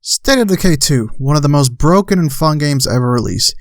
State of Decay 2, one of the most broken and fun games ever released.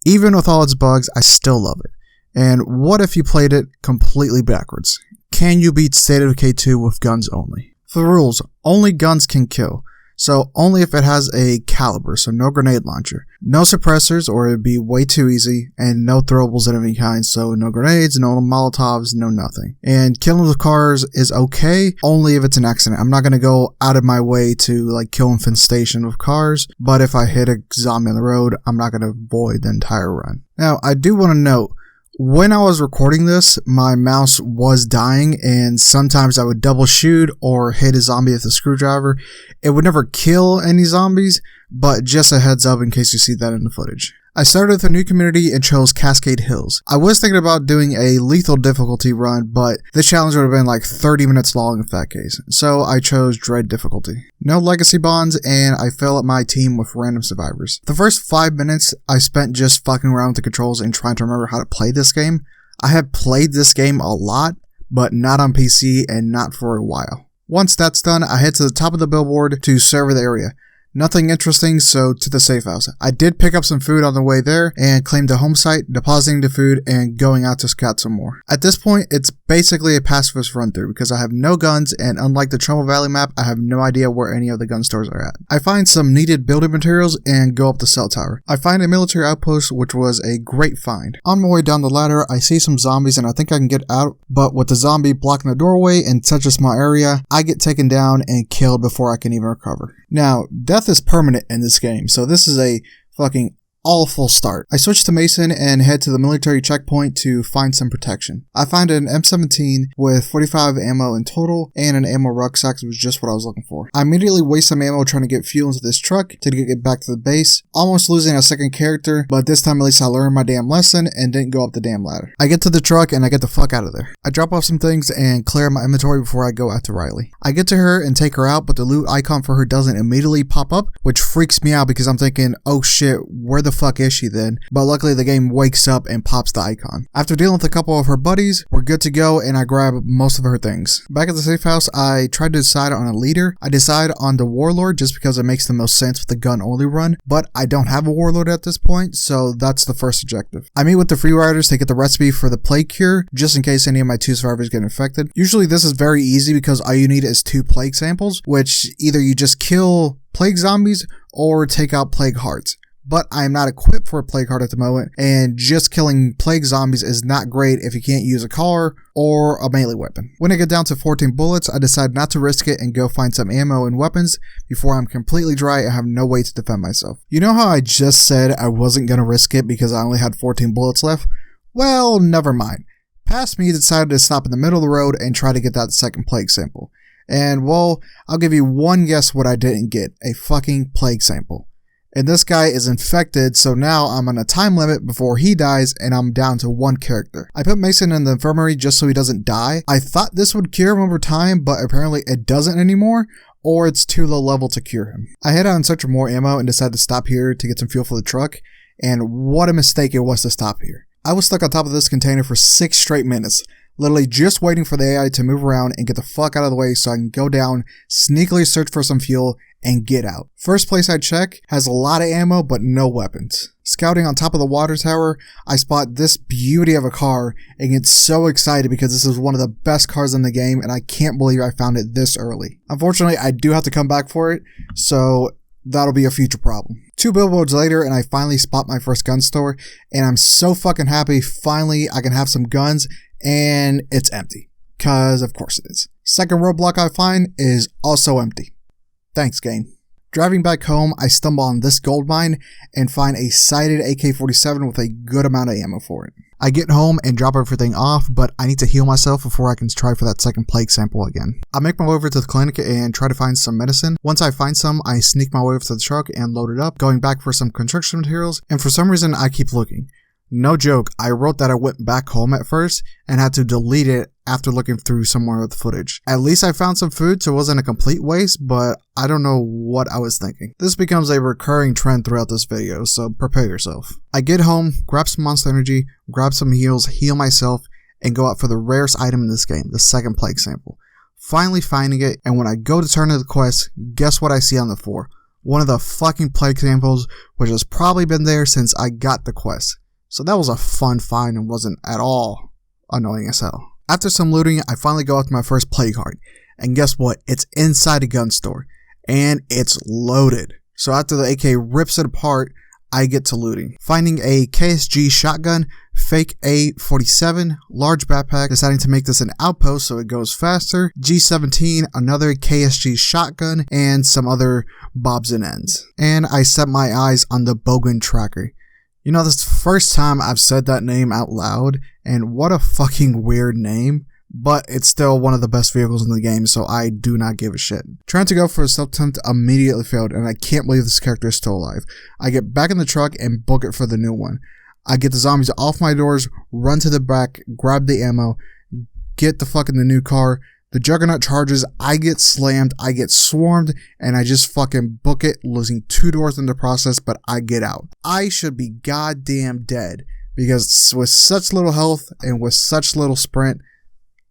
Even with all its bugs, I still love it. And what if you played it completely backwards? Can you beat State of Decay 2 with guns only? For the rules, only guns can kill. So only if it has a caliber, so no grenade launcher. No suppressors or it'd be way too easy, and no throwables of any kind, so no grenades, no molotovs, no nothing. And killing with cars is okay, only if it's an accident. I'm not gonna go out of my way to kill infestation with cars, but if I hit a zombie on the road, I'm not gonna avoid the entire run. Now, I do want to note, when I was recording this, my mouse was dying and sometimes I would double shoot or hit a zombie with a screwdriver. It would never kill any zombies, but just a heads up in case you see that in the footage. I started with a new community and chose Cascade Hills. I was thinking about doing a lethal difficulty run, but this challenge would have been 30 minutes long if that case. So I chose Dread difficulty. No legacy bonds, and I fill up my team with random survivors. The first 5 minutes I spent just fucking around with the controls and trying to remember how to play this game. I have played this game a lot, but not on PC and not for a while. Once that's done, I head to the top of the billboard to survey the area. Nothing interesting, so to the safe house. I did pick up some food on the way there and claimed a home site, depositing the food and going out to scout some more. At this point, it's basically a pacifist run through because I have no guns, and unlike the Trumbull Valley map, I have no idea where any of the gun stores are at. I find some needed building materials and go up the cell tower. I find a military outpost, which was a great find. On my way down the ladder, I see some zombies and I think I can get out, but with the zombie blocking the doorway in such a small area, I get taken down and killed before I can even recover. Now, death is permanent in this game, so this is a fucking awful start. I switch to Mason and head to the military checkpoint to find some protection. I find an M17 with 45 ammo in total and an ammo rucksack, which was just what I was looking for. I immediately waste some ammo trying to get fuel into this truck to get back to the base, almost losing a second character, but this time at least I learned my damn lesson and didn't go up the damn ladder. I get to the truck and I get the fuck out of there. I drop off some things and clear my inventory before I go after Riley. I get to her and take her out, but the loot icon for her doesn't immediately pop up, which freaks me out because I'm thinking, oh shit, where the fuck is she then? But luckily the game wakes up and pops the icon. After dealing with a couple of her buddies, we're good to go and I grab most of her things. Back at the safe house, I tried to decide on a leader. I decide on the warlord just because it makes the most sense with the gun only run, but I don't have a warlord at this point, so that's the first objective. I meet with the free riders to get the recipe for the plague cure, just in case any of my 2 survivors get infected. Usually this is very easy because all you need is 2 plague samples, which either you just kill plague zombies or take out plague hearts. But I am not equipped for a plague heart at the moment, and just killing plague zombies is not great if you can't use a car or a melee weapon. When I get down to 14 bullets, I decide not to risk it and go find some ammo and weapons before I'm completely dry and have no way to defend myself. You know how I just said I wasn't gonna risk it because I only had 14 bullets left? Well, never mind. Past me decided to stop in the middle of the road and try to get that second plague sample. And well, I'll give you one guess what I didn't get. A fucking plague sample. And this guy is infected, so now I'm on a time limit before he dies and I'm down to 1 character. I put Mason in the infirmary just so he doesn't die. I thought this would cure him over time, but apparently it doesn't anymore, or it's too low level to cure him. I head out in search of more ammo and decide to stop here to get some fuel for the truck, and what a mistake it was to stop here. I was stuck on top of this container for 6 straight minutes, literally just waiting for the AI to move around and get the fuck out of the way so I can go down, sneakily search for some fuel, and get out. First place I check has a lot of ammo but no weapons. Scouting on top of the water tower, I spot this beauty of a car and get so excited because this is one of the best cars in the game and I can't believe I found it this early. Unfortunately, I do have to come back for it, so that'll be a future problem. 2 billboards later and I finally spot my first gun store and I'm so fucking happy finally I can have some guns, and it's empty. Cause of course it is. Second roadblock I find is also empty. Thanks, game. Driving back home, I stumble on this gold mine and find a sighted AK-47 with a good amount of ammo for it. I get home and drop everything off, but I need to heal myself before I can try for that second plague sample again. I make my way over to the clinic and try to find some medicine. Once I find some, I sneak my way over to the truck and load it up, going back for some construction materials, and for some reason I keep looking. No joke, I wrote that I went back home at first and had to delete it after looking through some more of the footage. At least I found some food, so it wasn't a complete waste, but I don't know what I was thinking. This becomes a recurring trend throughout this video, so prepare yourself. I get home, grab some Monster Energy, grab some heals, heal myself, and go out for the rarest item in this game, the second plague sample. Finally finding it, and when I go to turn in the quest, guess what I see on the floor? one of the fucking play examples, which has probably been there since I got the quest. So that was a fun find and wasn't at all annoying as hell. After some looting, I finally go after my first play card. And guess what? It's inside a gun store. And it's loaded. So after the AK rips it apart, I get to looting. Finding a KSG shotgun, fake A47, large backpack, deciding to make this an outpost so it goes faster, G17, another KSG shotgun, and some other bobs and ends. And I set my eyes on the Bogan tracker. You know, this is the first time I've said that name out loud, and what a fucking weird name. But it's still one of the best vehicles in the game, so I do not give a shit. Trying to go for a self-attempt immediately failed, and I can't believe this character is still alive. I get back in the truck and book it for the new one. I get the zombies off my doors, run to the back, grab the ammo, get the fucking the new car. The Juggernaut charges, I get slammed, I get swarmed, and I just fucking book it, losing 2 doors in the process, but I get out. I should be goddamn dead, because with such little health and with such little sprint,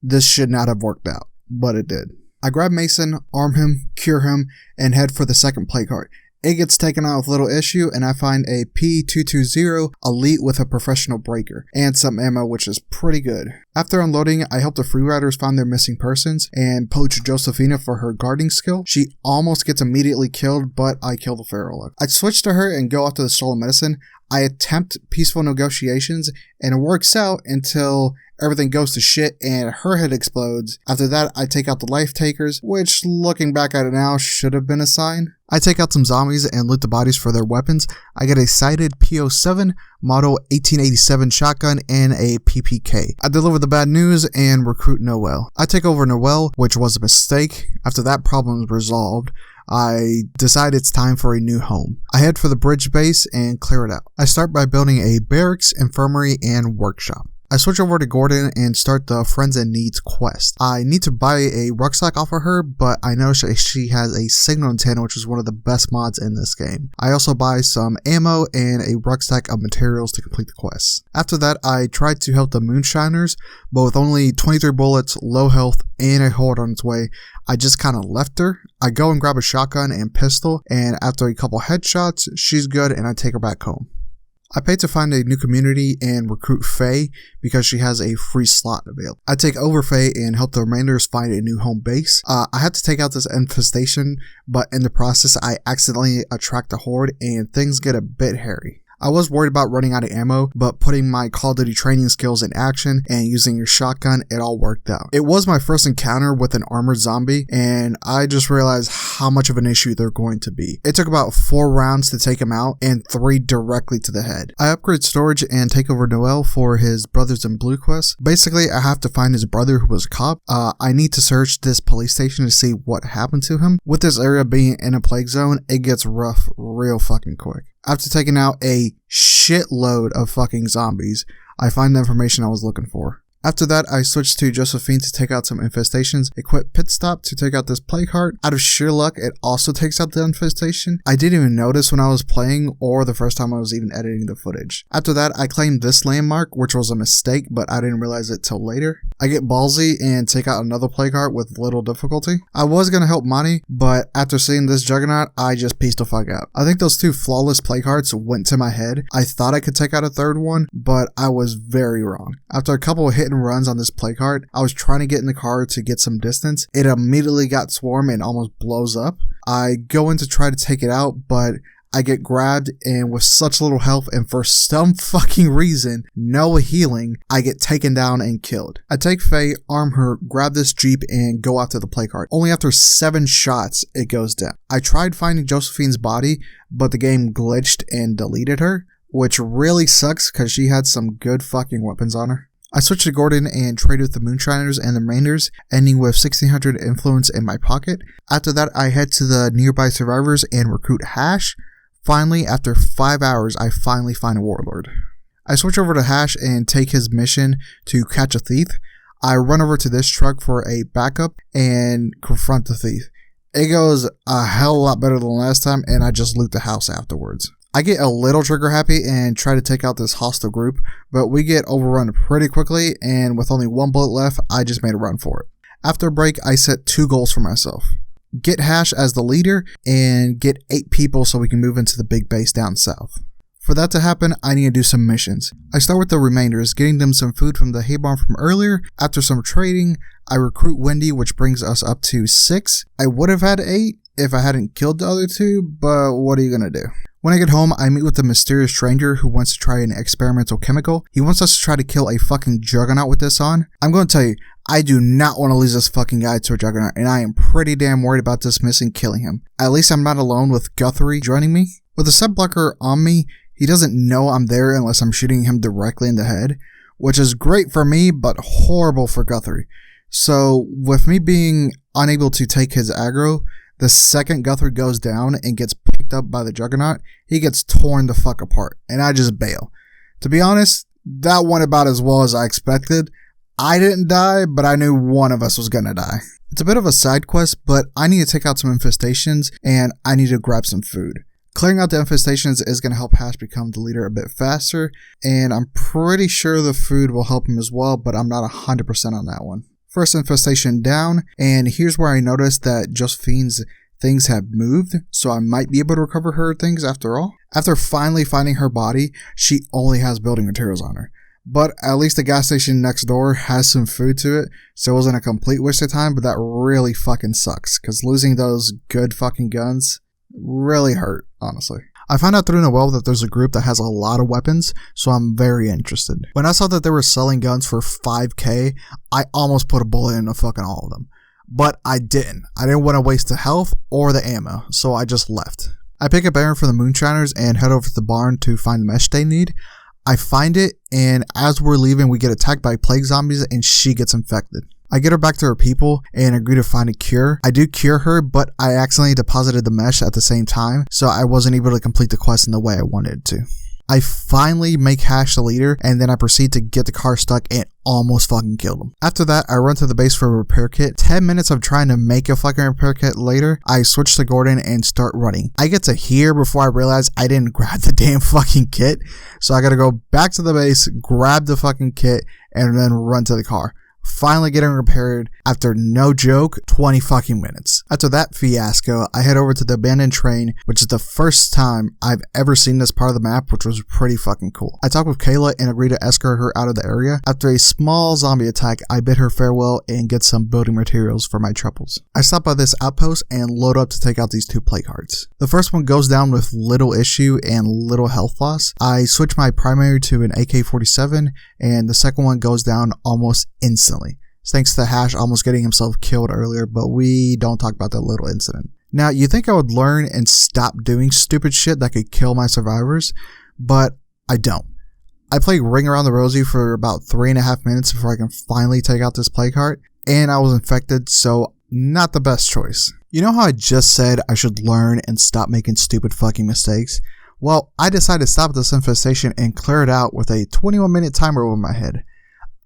this should not have worked out, but it did. I grab Mason, arm him, cure him, and head for the second play card. It gets taken out with little issue, and I find a P220 Elite with a professional breaker, and some ammo, which is pretty good. After unloading, I help the Freeriders find their missing persons, and poach Josephina for her guarding skill. She almost gets immediately killed, but I kill the Feral. I switch to her and go after the stolen medicine. I attempt peaceful negotiations, and it works out until everything goes to shit and her head explodes. After that, I take out the life takers, which looking back at it now should have been a sign. I take out some zombies and loot the bodies for their weapons. I get a sighted P07, model 1887 shotgun, and a PPK. I deliver the bad news and recruit Noel. I take over Noel, which was a mistake. After that problem is resolved, I decide it's time for a new home. I head for the bridge base and clear it out. I start by building a barracks, infirmary, and workshop. I switch over to Gordon and start the Friends in Needs quest. I need to buy a rucksack off of her, but I know she has a signal antenna, which is one of the best mods in this game. I also buy some ammo and a rucksack of materials to complete the quest. After that, I tried to help the Moonshiners, but with only 23 bullets, low health, and a horde on its way, I just kind of left her. I go and grab a shotgun and pistol, and after a couple headshots, she's good and I take her back home. I pay to find a new community and recruit Faye because she has a free slot available. I take over Faye and help the Remainders find a new home base. I have to take out this infestation, but in the process I accidentally attract a horde and things get a bit hairy. I was worried about running out of ammo, but putting my Call of Duty training skills in action and using your shotgun, it all worked out. It was my first encounter with an armored zombie, and I just realized how much of an issue they're going to be. It took about 4 rounds to take him out, and 3 directly to the head. I upgrade storage and take over Noel for his Brothers in Blue quest. Basically, I have to find his brother who was a cop. I need to search this police station to see what happened to him. With this area being in a plague zone, it gets rough real fucking quick. After taking out a shitload of fucking zombies, I find the information I was looking for. After that, I switched to Josephine to take out some infestations, equip Pit Stop to take out this plague heart. Out of sheer luck, it also takes out the infestation. I didn't even notice when I was playing or the first time I was even editing the footage. After that, I claimed this landmark, which was a mistake, but I didn't realize it till later. I get ballsy and take out another plague heart with little difficulty. I was gonna help Monty, but after seeing this Juggernaut, I just pieced the fuck out. I think those 2 flawless plague hearts went to my head. I thought I could take out a third one, but I was very wrong. After a couple of hit and runs on this plague heart, I was trying to get in the car to get some distance. It immediately got swarmed and almost blows up. I go in to try to take it out, but I get grabbed, and with such little health and for some fucking reason, no healing, I get taken down and killed. I take Faye, arm her, grab this Jeep, and go after the plague heart. Only after 7 shots, it goes down. I tried finding Josephine's body, but the game glitched and deleted her, which really sucks because she had some good fucking weapons on her. I switched to Gordon and traded with the Moonshiners and the Remainders, ending with 1600 influence in my pocket. After that, I head to the nearby survivors and recruit Hash. Finally, after 5 hours, I finally find a warlord. I switch over to Hash and take his mission to catch a thief. I run over to this truck for a backup and confront the thief. It goes a hell of a lot better than last time, and I just loot the house afterwards. I get a little trigger happy and try to take out this hostile group, but we get overrun pretty quickly, and with only 1 bullet left, I just made a run for it. After a break, I set 2 goals for myself. get Hash as the leader, and get 8 people so we can move into the big base down south. For that to happen, I need to do some missions. I start with the remainders, getting them some food from the hay barn from earlier. After some trading, I recruit Wendy, which brings us up to 6. I would have had 8 if I hadn't killed the other 2, but what are you gonna do? When I get home, I meet with the mysterious stranger who wants to try an experimental chemical. He wants us to try to kill a fucking juggernaut with this on. I'm going to tell you, I do not want to lose this fucking guy to a juggernaut, and I am pretty damn worried about dismissing killing him. At least I'm not alone with Guthrie joining me. With the set blocker on me, he doesn't know I'm there unless I'm shooting him directly in the head, which is great for me, but horrible for Guthrie. So, with me being unable to take his aggro, the second Guthrie goes down and gets picked up by the Juggernaut, he gets torn the fuck apart, and I just bail. To be honest, that went about as well as I expected. I didn't die, but I knew one of us was gonna die. It's a bit of a side quest, but I need to take out some infestations, and I need to grab some food. Clearing out the infestations is going to help Hash become the leader a bit faster, and I'm pretty sure the food will help him as well, but I'm not 100% on that one. First infestation down, and here's where I noticed that Josephine's things have moved, so I might be able to recover her things after all. After finally finding her body, she only has building materials on her. But at least the gas station next door has some food to it, so it wasn't a complete waste of time, but that really fucking sucks, because losing those good fucking guns really hurt, honestly. I found out through Noelle that there's a group that has a lot of weapons, so I'm very interested. When I saw that they were selling guns for 5k, I almost put a bullet into fucking all of them. But I didn't. I didn't want to waste the health or the ammo, so I just left. I pick up errand for the Moonshiners and head over to the barn to find the mesh they need. I find it, and as we're leaving, we get attacked by plague zombies and she gets infected. I get her back to her people and agree to find a cure. I do cure her, but I accidentally deposited the mesh at the same time, so I wasn't able to complete the quest in the way I wanted to. I finally make Hash the leader, and then I proceed to get the car stuck and almost fucking killed him. After that, I run to the base for a repair kit. 10 minutes of trying to make a fucking repair kit later, I switch to Gordon and start running. I get to here before I realize I didn't grab the damn fucking kit, so I gotta go back to the base, grab the fucking kit, and then run to the car. Finally getting repaired after, no joke, 20 fucking minutes. After that fiasco, I head over to the abandoned train, which is the first time I've ever seen this part of the map, which was pretty fucking cool. I talk with Kayla and agree to escort her out of the area. After a small zombie attack, I bid her farewell and get some building materials for my troubles. I stop by this outpost and load up to take out these 2 play cards. The first one goes down with little issue and little health loss. I switch my primary to an AK-47, and the second one goes down almost instantly. Thanks to Hash almost getting himself killed earlier, but we don't talk about that little incident. Now, you think I would learn and stop doing stupid shit that could kill my survivors, but I don't. I play Ring Around the Rosie for about 3.5 minutes before I can finally take out this play card, and I was infected, so not the best choice. You know how I just said I should learn and stop making stupid fucking mistakes? Well, I decided to stop this infestation and clear it out with a 21-minute timer over my head.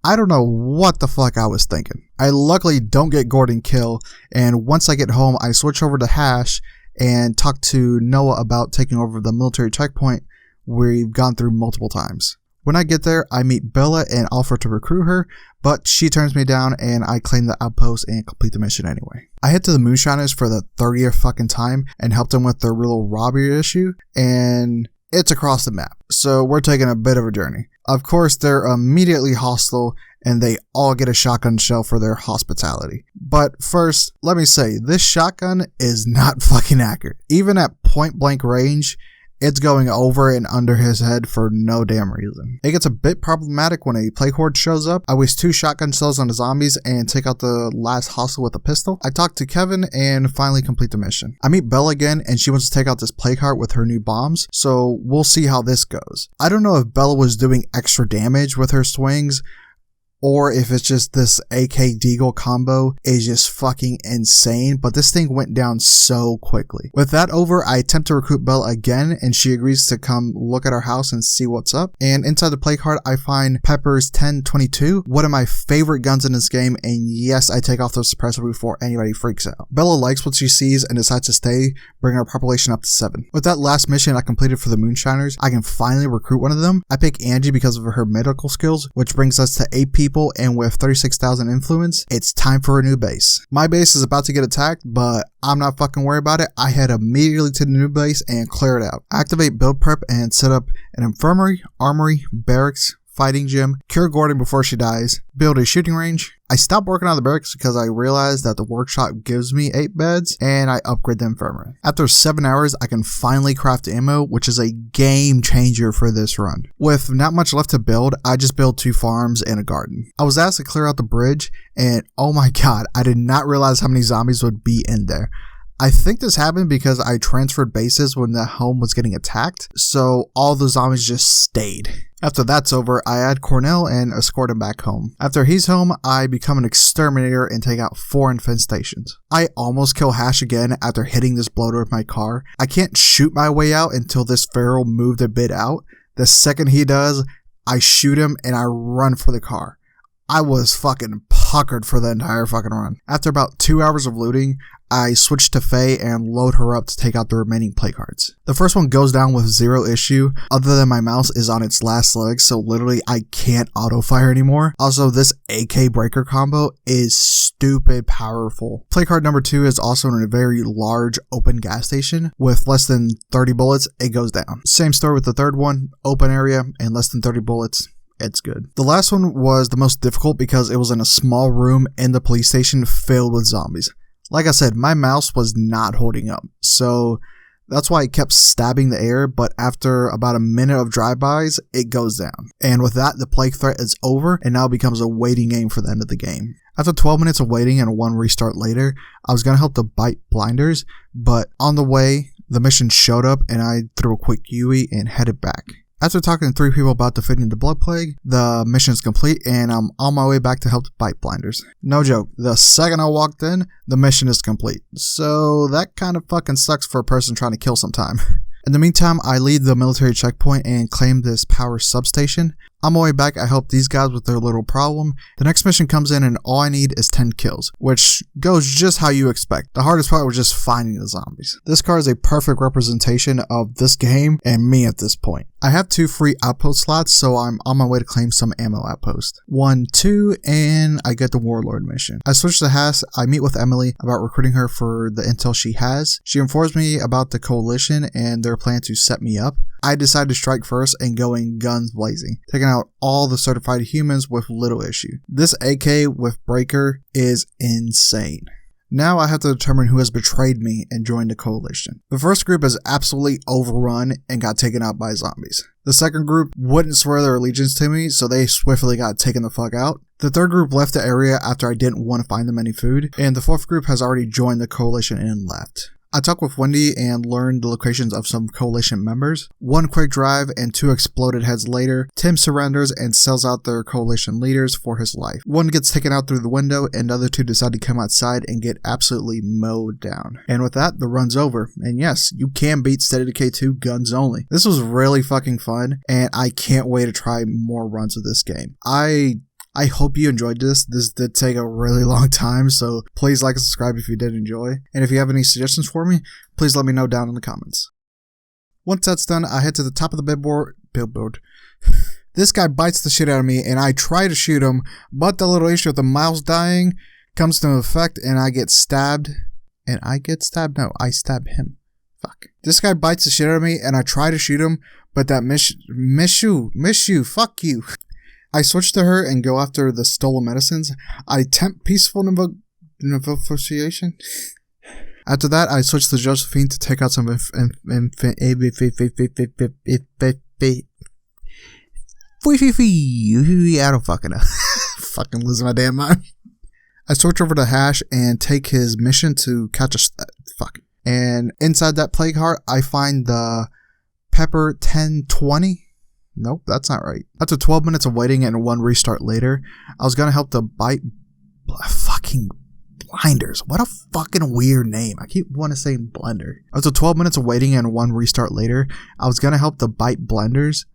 I don't know what the fuck I was thinking. I luckily don't get Gordon killed, and once I get home, I switch over to Hash and talk to Noah about taking over the military checkpoint we've gone through multiple times. When I get there, I meet Bella and offer to recruit her, but she turns me down and I claim the outpost and complete the mission anyway. I head to the Moonshiners for the 30th fucking time and help them with their little robbery issue, and it's across the map, so we're taking a bit of a journey. Of course, they're immediately hostile, and they all get a shotgun shell for their hospitality. But first, let me say, this shotgun is not fucking accurate. Even at point blank range, it's going over and under his head for no damn reason. It gets a bit problematic when a plague horde shows up. I waste 2 shotgun shells on the zombies and take out the last hostile with a pistol. I talk to Kevin and finally complete the mission. I meet Bella again and she wants to take out this plague heart with her new bombs, so we'll see how this goes. I don't know if Bella was doing extra damage with her swings, or if it's just this AK Deagle combo is just fucking insane, but this thing went down so quickly. With that over, I attempt to recruit Bella again, and she agrees to come look at our house and see what's up. And inside the play card, I find Pepper's 1022, one of my favorite guns in this game, and yes, I take off the suppressor before anybody freaks out. Bella likes what she sees and decides to stay, bringing our population up to 7. With that last mission I completed for the Moonshiners, I can finally recruit one of them. I pick Angie because of her medical skills, which brings us to 8 people people, and with 36,000 influence, it's time for a new base. My base is about to get attacked, but I'm not fucking worried about it. I head immediately to the new base and clear it out. Activate build prep and set up an infirmary, armory, barracks, fighting gym, cure Gordon before she dies, build a shooting range. I stopped working on the barracks because I realized that the workshop gives me 8 beds, and I upgrade the infirmary. After 7 hours, I can finally craft ammo, which is a game changer for this run. With not much left to build, I just built 2 farms and a garden. I was asked to clear out the bridge, and oh my god, I did not realize how many zombies would be in there. I think this happened because I transferred bases when the home was getting attacked, so all the zombies just stayed. After that's over, I add Cornell and escort him back home. After he's home, I become an exterminator and take out 4 infestations. I almost kill Hash again after hitting this bloater with my car. I can't shoot my way out until this feral moved a bit out. The second he does, I shoot him and I run for the car. I was fucking puckered for the entire fucking run. After about 2 hours of looting, I switch to Faye and load her up to take out the remaining play cards. The first one goes down with 0 issue, other than my mouse is on its last leg, so literally I can't auto-fire anymore. Also, this AK breaker combo is stupid powerful. Play card number 2 is also in a very large open gas station. With less than 30 bullets, it goes down. Same story with the third one, open area and less than 30 bullets. It's good. The last one was the most difficult because it was in a small room in the police station filled with zombies. Like I said, my mouse was not holding up, so that's why it kept stabbing the air, but after about a minute of drive-bys, it goes down. And with that, the plague threat is over, and now becomes a waiting game for the end of the game. After 12 minutes of waiting and 1 restart later, I was going to help the bite blinders, but on the way, the mission showed up, and I threw a quick UE and headed back. After talking to 3 people about defeating the blood plague, the mission is complete and I'm on my way back to help the bite blinders. No joke, the second I walked in, the mission is complete. So that kind of fucking sucks for a person trying to kill sometime. In the meantime, I leave the military checkpoint and claim this power substation. On my way back, I help these guys with their little problem. The next mission comes in and all I need is 10 kills, which goes just how you expect. The hardest part was just finding the zombies. This card is a perfect representation of this game and me at this point. I have 2 free outpost slots, so I'm on my way to claim some ammo outpost. 1, 2, and I get the Warlord mission. I switch to Hass, I meet with Emily about recruiting her for the intel she has. She informs me about the coalition and their plan to set me up. I decide to strike first and go in guns blazing, taking out all the certified humans with little issue. This AK with Breaker is insane. Now I have to determine who has betrayed me and joined the coalition. The first group is absolutely overrun and got taken out by zombies. The second group wouldn't swear their allegiance to me, so they swiftly got taken the fuck out. The third group left the area after I didn't want to find them any food, and the fourth group has already joined the coalition and left. I talked with Wendy and learned the locations of some coalition members. 1 quick drive and 2 exploded heads later, Tim surrenders and sells out their coalition leaders for his life. 1 gets taken out through the window and the other 2 decide to come outside and get absolutely mowed down. And with that, the run's over. And yes, you can beat State of Decay 2 guns only. This was really fucking fun and I can't wait to try more runs of this game. I hope you enjoyed this. This did take a really long time, so please like and subscribe if you did enjoy. And if you have any suggestions for me, please let me know down in the comments. Once that's done, I head to the top of the billboard. This guy bites the shit out of me, and I try to shoot him, but the little issue with the mouse dying comes to effect, and I get stabbed. No, I stab him. Fuck. This guy bites the shit out of me, and I try to shoot him, but that miss you, fuck you. I switch to her and go after the stolen medicines. I attempt peaceful negotiation. After that, I switch to Josephine to take out some I don't fucking know. Fucking losing my damn mind. I switch over to Hash and take his mission to catch a And inside that plague heart, I find the Pepper 1020. Nope, that's not right. After 12 minutes of waiting and 1 restart later, I was gonna help the bite fucking blinders. What a fucking weird name. I keep wanting to say blender. After 12 minutes of waiting and 1 restart later, I was gonna help the bite blenders,